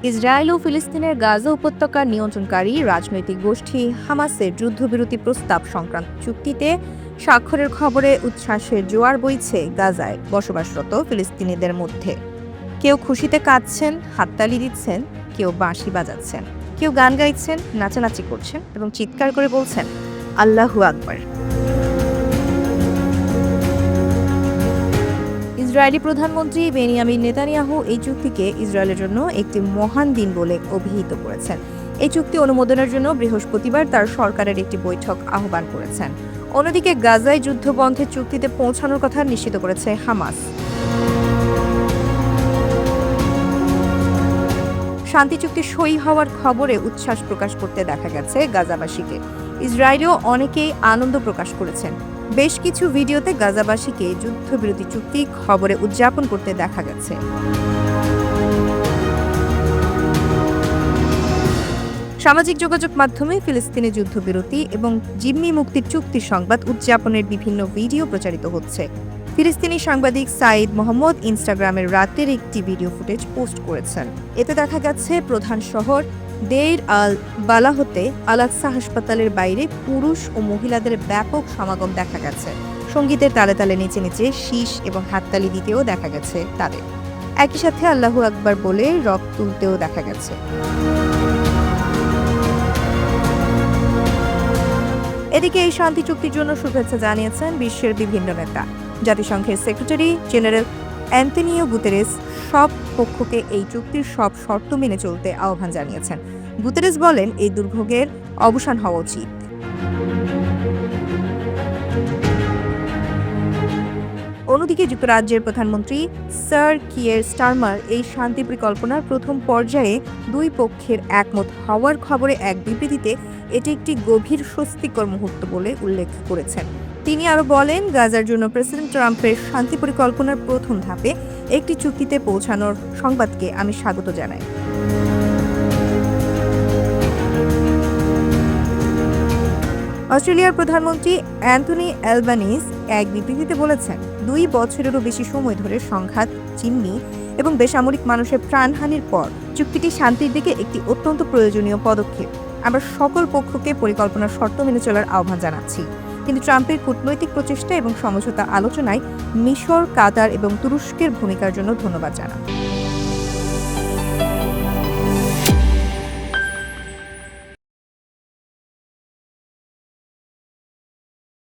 Israel ও ফিলিস্তিনের গাজা উপত্যকার নিয়ন্ত্রণকারী রাজনৈতিক গোষ্ঠী হামাসের যুদ্ধবিরতি প্রস্তাব সংক্রান্ত চুক্তিতে স্বাক্ষরের খবরে উচ্ছ্বাসের জোয়ার বইছে গাজায় বসবাসরত ফিলিস্তিনিদের মধ্যে। কেউ খুশিতে কাঁদছেন, হাততালি দিচ্ছেন, কেউ বাঁশি বাজাচ্ছেন, কেউ গান গাইছেন, নাচানাচি করছেন এবং চিৎকার করে বলছেন আল্লাহু আকবার। ইসরায়েলি প্রধানমন্ত্রী বেনিয়ামিন নেতানিয়াহু এই চুক্তিকে ইসরায়েলের জন্য একটি মহান দিন বলে অভিহিত করেছেন। এই চুক্তি অনুমোদনের জন্য বৃহস্পতিবার তার সরকারের একটি বৈঠক আহ্বান করেছেন। অন্যদিকে গাজায় যুদ্ধবন্ধের চুক্তিতে পৌঁছানোর কথা নিশ্চিত করেছে হামাস। শান্তি চুক্তি সই হওয়ার খবরে উচ্ছ্বাস প্রকাশ করতে দেখা গেছে গাজাবাসীকে। ইসরায়েলেও অনেকেই আনন্দ প্রকাশ করেছেন। বেশ কিছু ভিডিওতে গাজাবাসীকে যুদ্ধবিরতি চুক্তি খবরে উদযাপন করতে দেখা গেছে। সামাজিক যোগাযোগ মাধ্যমে ফিলিস্তিনি যুদ্ধবিরতি এবং জিম্মি মুক্তির চুক্তির সংবাদ উদযাপনের বিভিন্ন ভিডিও প্রচারিত হচ্ছে। ফিলিস্তিনি সাংবাদিক সাইদ মোহাম্মদ ইনস্টাগ্রামের রাতের একটি ভিডিও ফুটেজ পোস্ট করেছেন। এতে দেখা গেছে প্রধান শহর দেইর আল বালাহতে আল-আকসা হাসপাতালের বাইরে পুরুষ ও মহিলাদের ব্যাপক সমাগম দেখা গেছে। সঙ্গীতের তালে তালে নিচে নিচে শীষ এবং হাততালি দিতেও দেখা গেছে তাদের। একই সাথে আল্লাহু আকবার বলে রব তুলতেও দেখা গেছে। এদিকে এই শান্তি চুক্তির জন্য শুভেচ্ছা জানিয়েছেন বিশ্বের বিভিন্ন নেতা। জাতিসংঘের সেক্রেটারি জেনারেল অ্যান্তোনিও গুতেরেস সব পক্ষকে এই চুক্তির সব শর্ত মেনে চলতে আহ্বান জানিয়েছেন। গুতেরেস বলেন, এই দুর্ভোগের অবসান হওয়া উচিত। অন্যদিকে যুক্তরাজ্যের প্রধানমন্ত্রী স্যার কিয়ের স্টারমার এই শান্তি পরিকল্পনার প্রথম পর্যায়ে দুই পক্ষের একমত হওয়ার খবরে এক বিবৃতিতে এটি একটি গভীর স্বস্তিকর মুহূর্ত বলে উল্লেখ করেছেন। তিনি আরও বলেন, গাজার জন্য প্রেসিডেন্ট ট্রাম্পের শান্তি পরিকল্পনার প্রথম ধাপে একটি চুক্তিতে পৌঁছানোর সংবাদকে আমি স্বাগত জানাই। অস্ট্রেলিয়ার প্রধানমন্ত্রী অ্যান্থনি অ্যালবানিজ এক বিবৃতিতে বলেছেন, 2 বছরেরও বেশি সময় ধরে সংঘাত, জিম্মি এবং বেসামরিক মানুষের প্রাণহানির পর চুক্তিটি শান্তির দিকে একটি অত্যন্ত প্রয়োজনীয় পদক্ষেপ। আমরা সকল পক্ষকে পরিকল্পনার শর্ত মেনে চলার আহ্বান জানাচ্ছি। কিন্তু ট্রাম্পের কূটনৈতিক প্রচেষ্টা এবং সমঝোতা আলোচনায় মিশর, কাতার এবং তুরস্কের ভূমিকার জন্য ধন্যবাদ জানান।